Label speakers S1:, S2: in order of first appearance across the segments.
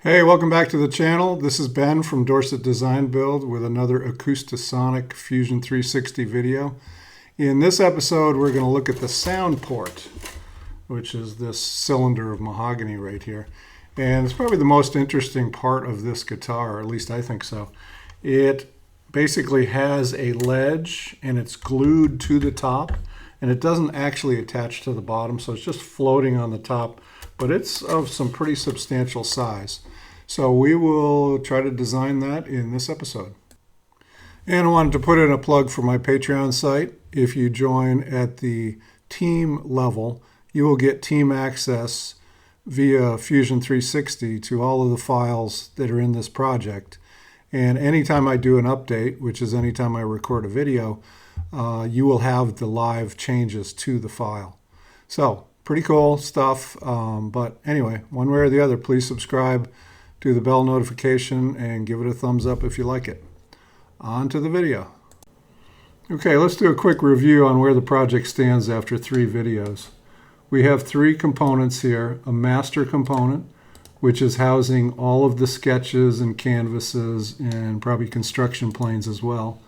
S1: Hey, welcome back to the channel. This is Ben from Dorset Design Build with another Acoustasonic Fusion 360 video. In this episode, we're going to look at the sound port, which is this cylinder of mahogany right here. And it's probably the most interesting part of this guitar, or at least I think so. It basically has a ledge and it's glued to the top, and it doesn't actually attach to the bottom, so it's just floating on the top, but it's of some pretty substantial size. So we will try to design that in this episode. And I wanted to put in a plug for my Patreon site. If you join at the team level, you will get team access via Fusion 360 to all of the files that are in this project. And anytime I do an update, which is anytime I record a video, you will have the live changes to the file. So pretty cool stuff. But anyway, one way or the other, please subscribe, do the bell notification, and give it a thumbs up if you like it. On to the video. Okay, let's do a quick review on where the project stands after 3 videos. We have 3 components here. A master component, which is housing all of the sketches and canvases and probably construction planes as well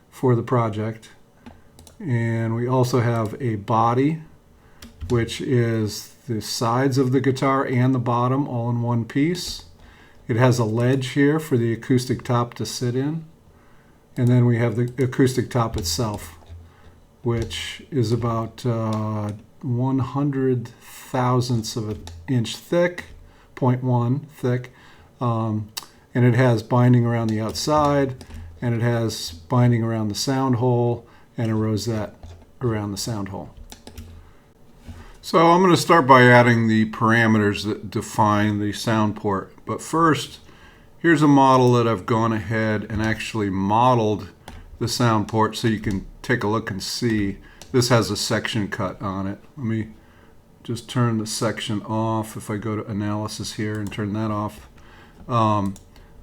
S1: for the project. And we also have a body, which is the sides of the guitar and the bottom all in one piece. It has a ledge here for the acoustic top to sit in. And then we have the acoustic top itself, which is about 100 thousandths of an inch thick, 0.1 thick. And it has binding around the outside, and it has binding around the sound hole, and a rosette around the sound hole. So I'm going to start by adding the parameters that define the sound port. But first, here's a model that I've gone ahead and actually modeled the sound port so you can take a look and see. This has a section cut on it. Let me just turn the section off. If I go to analysis here and turn that off,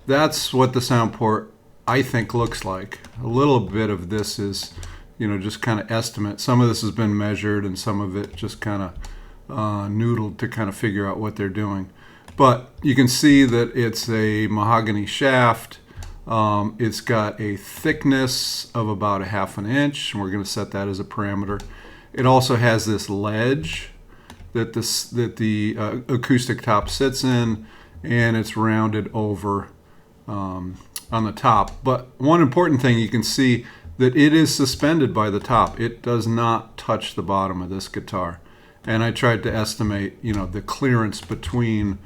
S1: that's what the sound port I think looks like. A little bit of this is just kind of estimate. Some of this has been measured and some of it just kind of noodled to kind of figure out what they're doing. But you can see that it's a mahogany shaft. It's got a thickness of about 1/2 inch, and we're going to set that as a parameter. It also has this ledge that the acoustic top sits in, and it's rounded over on the top. But one important thing, you can see that it is suspended by the top. It does not touch the bottom of this guitar. And I tried to estimate, the clearance between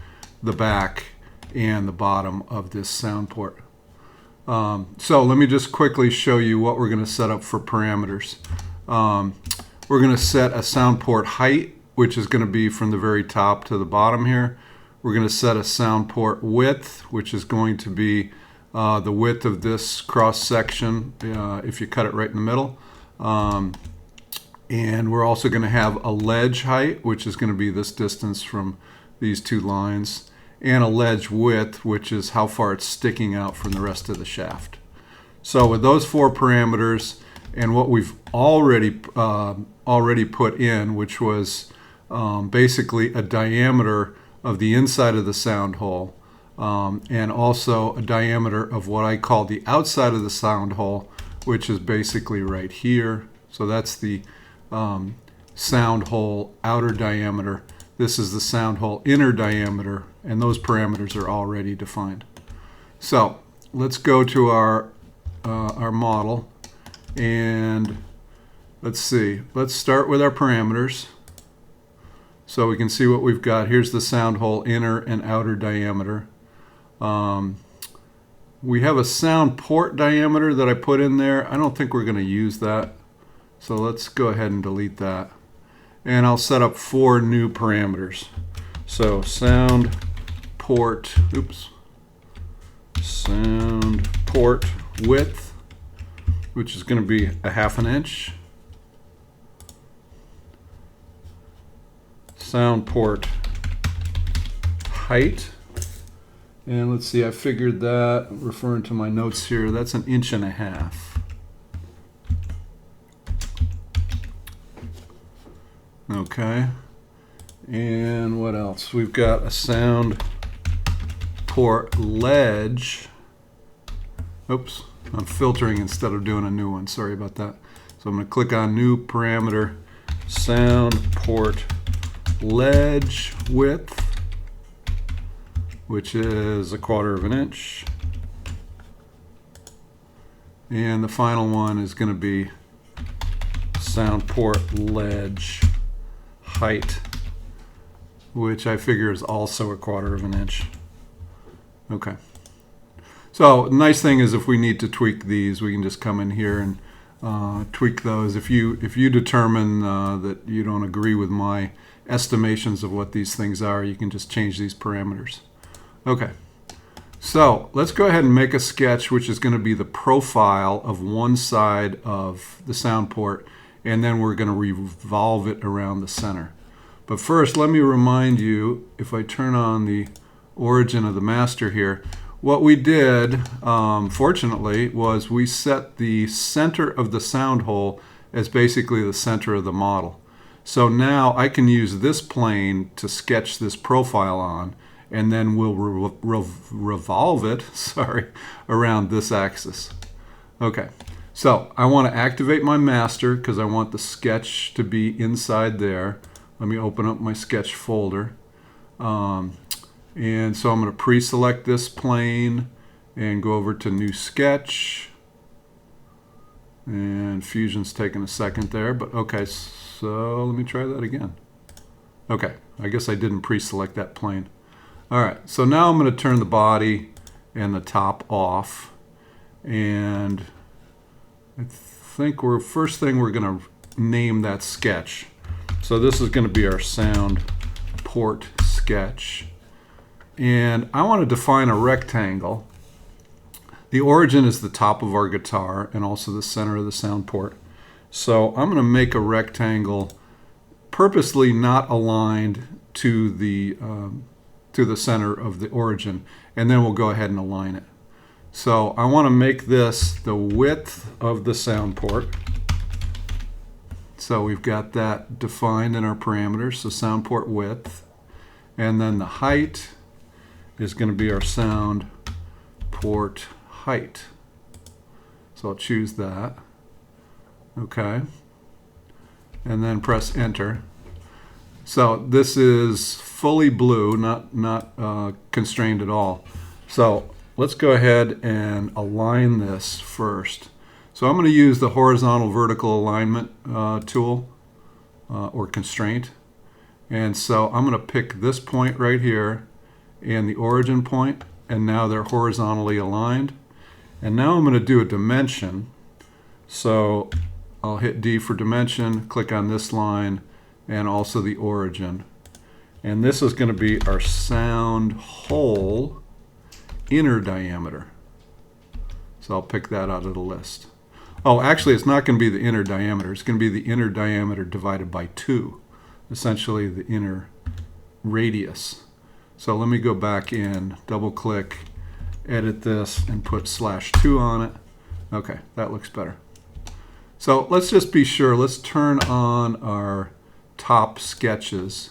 S1: the back and the bottom of this sound port. So let me just quickly show you what we're going to set up for parameters. We're going to set a sound port height, which is going to be from the very top to the bottom here. We're going to set a sound port width, which is going to be the width of this cross section if you cut it right in the middle. And we're also going to have a ledge height, which is going to be this distance from these 2 lines, and a ledge width, which is how far it's sticking out from the rest of the shaft. So with those 4 parameters and what we've already put in, which was basically a diameter of the inside of the sound hole, and also a diameter of what I call the outside of the sound hole, which is basically right here. So that's the sound hole outer diameter. This is the sound hole inner diameter, and those parameters are already defined. So let's go to our model, and let's see. Let's start with our parameters so we can see what we've got. Here's the sound hole inner and outer diameter. We have a sound port diameter that I put in there. I don't think we're going to use that, so let's go ahead and delete that. And I'll set up 4 new parameters. So sound port width, which is going to be 1/2 inch. Sound port height, and let's see, I figured that, referring to my notes here, that's 1.5 inches. Okay, and what else? We've got a sound port ledge. Oops, I'm filtering instead of doing a new one. Sorry about that. So I'm going to click on new parameter, sound port ledge width, which is 1/4 inch. And the final one is going to be sound port ledge height, which I figure is also 1/4 inch. Okay. So the nice thing is if we need to tweak these, we can just come in here and tweak those. If you determine that you don't agree with my estimations of what these things are, you can just change these parameters. Okay. So let's go ahead and make a sketch which is going to be the profile of one side of the sound port, and then we're going to revolve it around the center. But first, let me remind you, if I turn on the origin of the master here, what we did, fortunately, was we set the center of the sound hole as basically the center of the model. So now I can use this plane to sketch this profile on, and then we'll revolve it, around this axis. Okay, so I want to activate my master because I want the sketch to be inside there. Let me open up my sketch folder. And so I'm going to pre-select this plane and go over to new sketch. And Fusion's taking a second there, but okay, so let me try that again. Okay, I guess I didn't pre-select that plane. All right, so now I'm going to turn the body and the top off. And I think first thing we're going to name that sketch. So this is going to be our sound port sketch. And I want to define a rectangle. The origin is the top of our guitar and also the center of the sound port. So I'm going to make a rectangle purposely not aligned to the center of the origin, and then we'll go ahead and align it. So I want to make this the width of the sound port. So we've got that defined in our parameters, so sound port width. And then the height is going to be our sound port height. So I'll choose that. Okay. And then press enter. So this is fully blue, not constrained at all. So let's go ahead and align this first. So I'm going to use the horizontal vertical alignment tool or constraint. And so I'm going to pick this point right here and the origin point, and now they're horizontally aligned. And now I'm going to do a dimension. So I'll hit D for dimension, click on this line, and also the origin. And this is going to be our sound hole inner diameter. So I'll pick that out of the list. Oh, actually, it's not going to be the inner diameter. It's going to be the inner diameter divided by 2, essentially the inner radius. So let me go back in, double click, edit this, and put /2 on it. Okay, that looks better. So let's just be sure. Let's turn on our top sketches,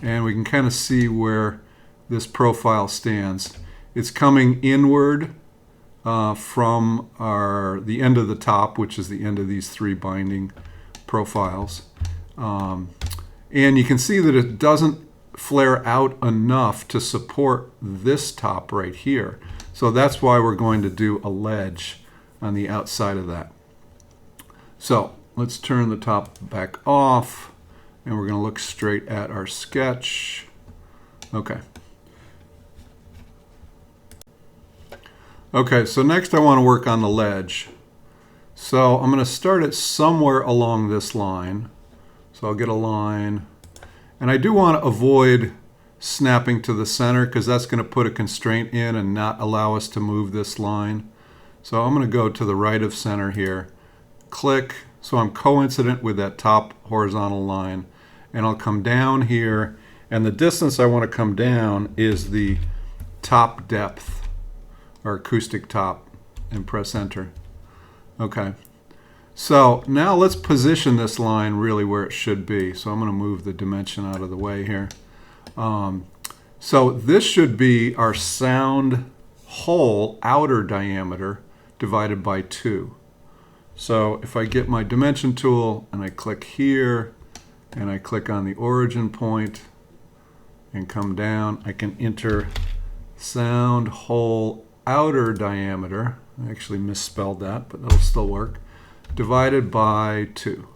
S1: and we can kind of see where this profile stands. It's coming inward from the end of the top, which is the end of these 3 binding profiles. And you can see that it doesn't flare out enough to support this top right here. So that's why we're going to do a ledge on the outside of that. So let's turn the top back off, and we're going to look straight at our sketch. Okay. Okay, so next I want to work on the ledge. So I'm going to start it somewhere along this line. So I'll get a line. And I do want to avoid snapping to the center because that's going to put a constraint in and not allow us to move this line. So I'm going to go to the right of center here. Click, so I'm coincident with that top horizontal line. And I'll come down here. And the distance I want to come down is the top depth, or acoustic top, and press enter. Okay. So now let's position this line really where it should be. So I'm going to move the dimension out of the way here. So this should be our sound hole outer diameter divided by 2. So if I get my dimension tool and I click here and I click on the origin point and come down, I can enter sound hole outer diameter. I actually misspelled that, but that'll still work. Divided by 2.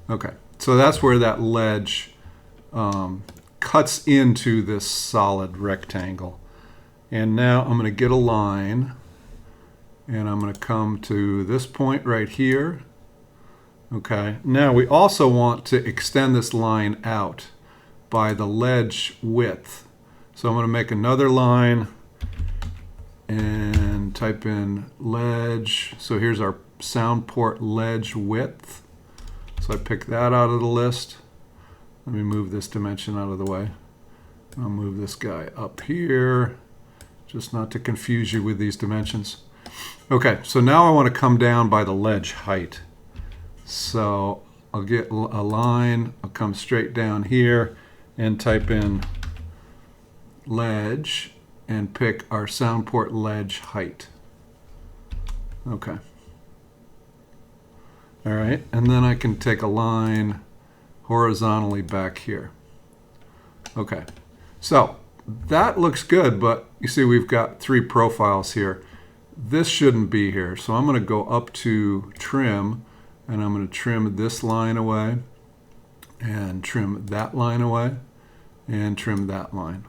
S1: Okay, so that's where that ledge cuts into this solid rectangle. And now I'm going to get a line, and I'm going to come to this point right here. Okay, now we also want to extend this line out by the ledge width. So I'm going to make another line and type in ledge. So here's our sound port ledge width. So I pick that out of the list. Let me move this dimension out of the way. I'll move this guy up here, just not to confuse you with these dimensions. Okay, so now I want to come down by the ledge height. So I'll get a line, I'll come straight down here and type in ledge and pick our sound port ledge height. Okay. All right, and then I can take a line horizontally back here. Okay, so that looks good, but you see we've got 3 profiles here. This shouldn't be here, so I'm going to go up to trim, and I'm going to trim this line away, and trim that line away, and trim that line.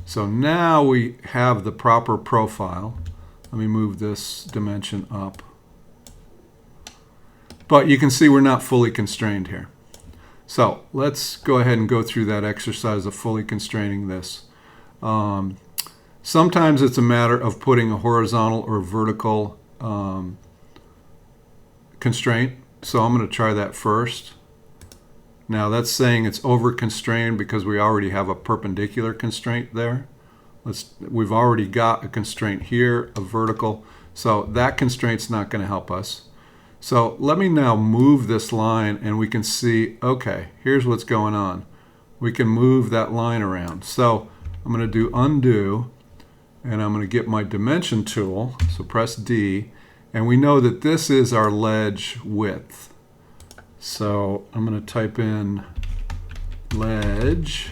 S1: So now we have the proper profile. Let me move this dimension up. But you can see we're not fully constrained here. So let's go ahead and go through that exercise of fully constraining this. Sometimes it's a matter of putting a horizontal or vertical constraint. So I'm going to try that first. Now that's saying it's over constrained because we already have a perpendicular constraint there. We've already got a constraint here, a vertical. So that constraint's not going to help us. So let me now move this line and we can see, okay, here's what's going on. We can move that line around. So I'm going to do undo, and I'm going to get my dimension tool, so press D, and we know that this is our ledge width. So I'm going to type in ledge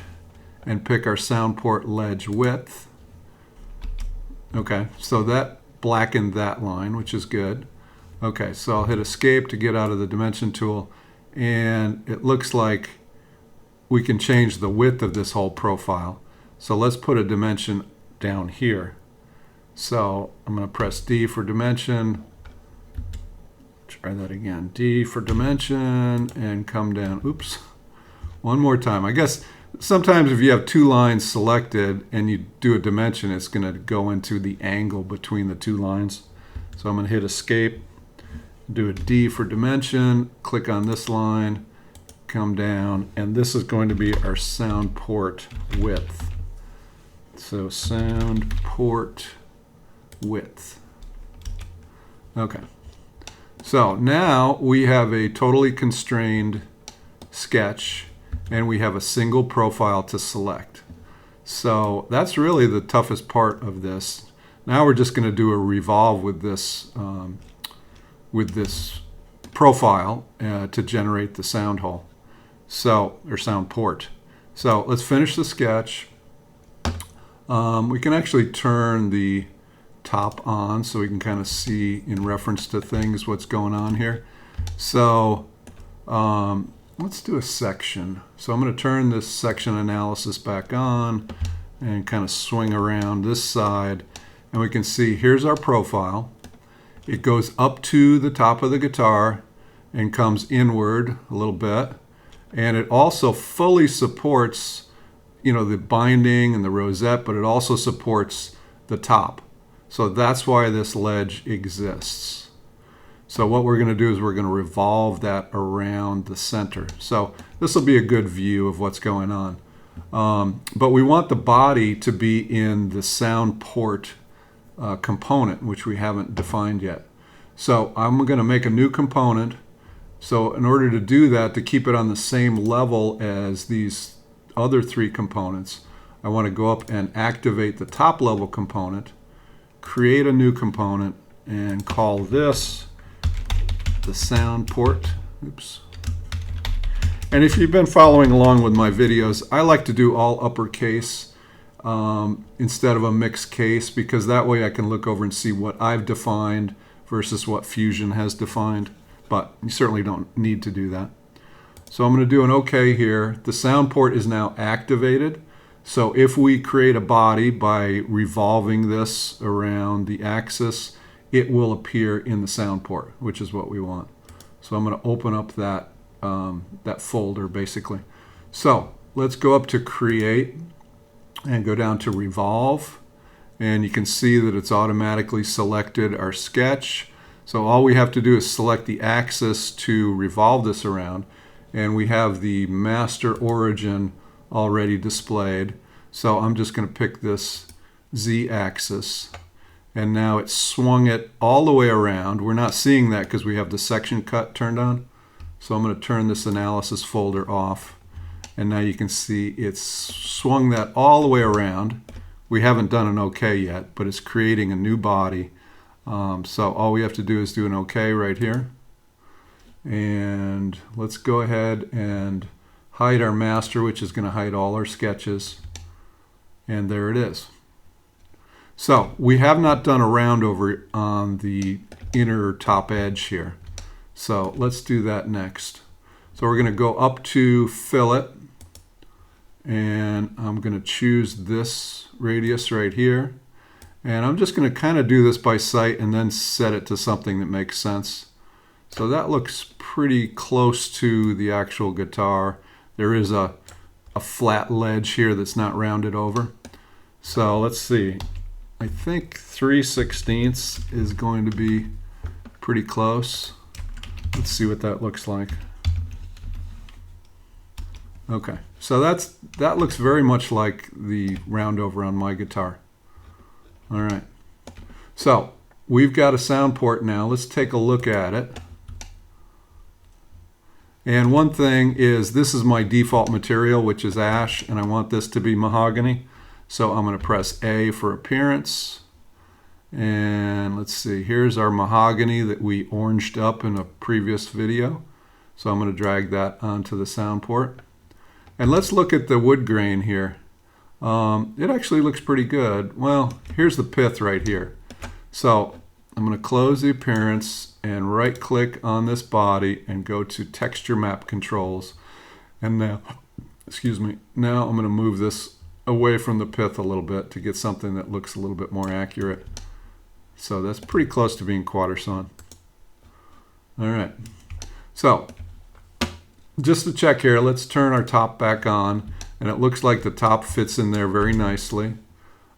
S1: and pick our sound port ledge width. Okay, so that blackened that line, which is good. Okay, so I'll hit escape to get out of the dimension tool, and it looks like we can change the width of this whole profile. So let's put a dimension down here. So I'm going to press D for dimension. Try that again. D for dimension and come down. Oops. One more time. I guess sometimes if you have 2 lines selected and you do a dimension, it's going to go into the angle between the 2 lines. So I'm going to hit escape. Do a D for dimension, click on this line, come down, and this is going to be our sound port width. So sound port width. Okay. So now we have a totally constrained sketch, and we have a single profile to select. So that's really the toughest part of this. Now we're just going to do a revolve with this profile to generate the sound hole, or sound port. So let's finish the sketch. We can actually turn the top on so we can kind of see in reference to things what's going on here. So let's do a section. So I'm going to turn this section analysis back on and kind of swing around this side, and we can see here's our profile. It goes up to the top of the guitar and comes inward a little bit. And it also fully supports, the binding and the rosette, but it also supports the top. So that's why this ledge exists. So what we're going to do is we're going to revolve that around the center. So this will be a good view of what's going on. But we want the body to be in the sound port component, which we haven't defined yet. So I'm going to make a new component. So in order to do that, to keep it on the same level as these other three components, I want to go up and activate the top level component, create a new component, and call this the sound port. Oops. And if you've been following along with my videos, I like to do all uppercase instead of a mixed case, because that way I can look over and see what I've defined versus what Fusion has defined. But you certainly don't need to do that. So I'm going to do an OK here. The sound port is now activated. So if we create a body by revolving this around the axis, it will appear in the sound port, which is what we want. So I'm going to open up that that folder basically. So let's go up to Create and go down to Revolve, and you can see that it's automatically selected our sketch. So all we have to do is select the axis to revolve this around, and we have the master origin already displayed. So I'm just going to pick this Z axis, and now it's swung it all the way around. We're not seeing that because we have the section cut turned on. So I'm going to turn this analysis folder off, and now you can see it's swung that all the way around. We haven't done an OK yet, but it's creating a new body. So all we have to do is do an OK right here. And let's go ahead and hide our master, which is going to hide all our sketches. And there it is. So we have not done a round over on the inner top edge here. So let's do that next. So we're going to go up to Fillet, and I'm going to choose this radius right here. And I'm just going to kind of do this by sight and then set it to something that makes sense. So that looks pretty close to the actual guitar. There is a flat ledge here that's not rounded over. So let's see. I think 3/16 is going to be pretty close. Let's see what that looks like. Okay, so that looks very much like the round over on my guitar. All right, so we've got a sound port now. Let's take a look at it. And one thing is, this is my default material, which is ash, and I want this to be mahogany. So I'm going to press A for appearance. And let's see, here's our mahogany that we oranged up in a previous video. So I'm going to drag that onto the sound port. And let's look at the wood grain here. It actually looks pretty good. Well, here's the pith right here. So I'm going to close the appearance and right click on this body and go to texture map controls. And now, excuse me, now I'm going to move this away from the pith a little bit to get something that looks a little bit more accurate. So that's pretty close to being quarter sawn. All right. So just to check here, let's turn our top back on, and it looks like the top fits in there very nicely.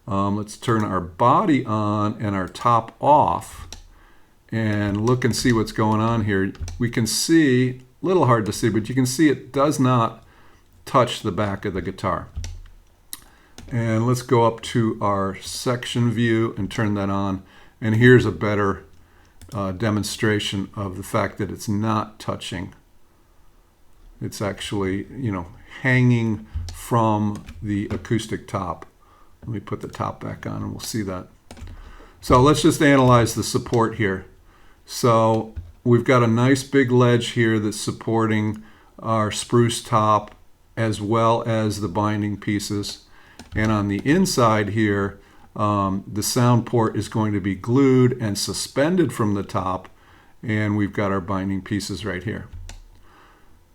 S1: Let's turn our body on and our top off and look and see what's going on here. We can see, a little hard to see, but you can see it does not touch the back of the guitar. And let's go up to our section view and turn that on. And here's a better demonstration of the fact that it's not touching. It's actually, hanging from the acoustic top. Let me put the top back on and we'll see that. So let's just analyze the support here. So we've got a nice big ledge here that's supporting our spruce top as well as the binding pieces. And on the inside here, the sound port is going to be glued and suspended from the top, and we've got our binding pieces right here.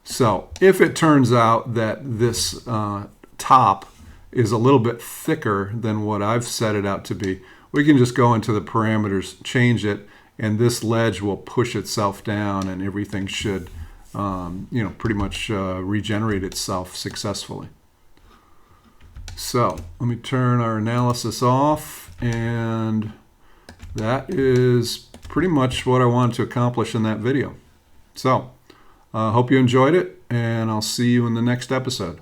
S1: So if it turns out that this top is a little bit thicker than what I've set it out to be, we can just go into the parameters, change it, and this ledge will push itself down, and everything should pretty much regenerate itself successfully. So let me turn our analysis off, and that is pretty much what I wanted to accomplish in that video. So hope you enjoyed it, and I'll see you in the next episode.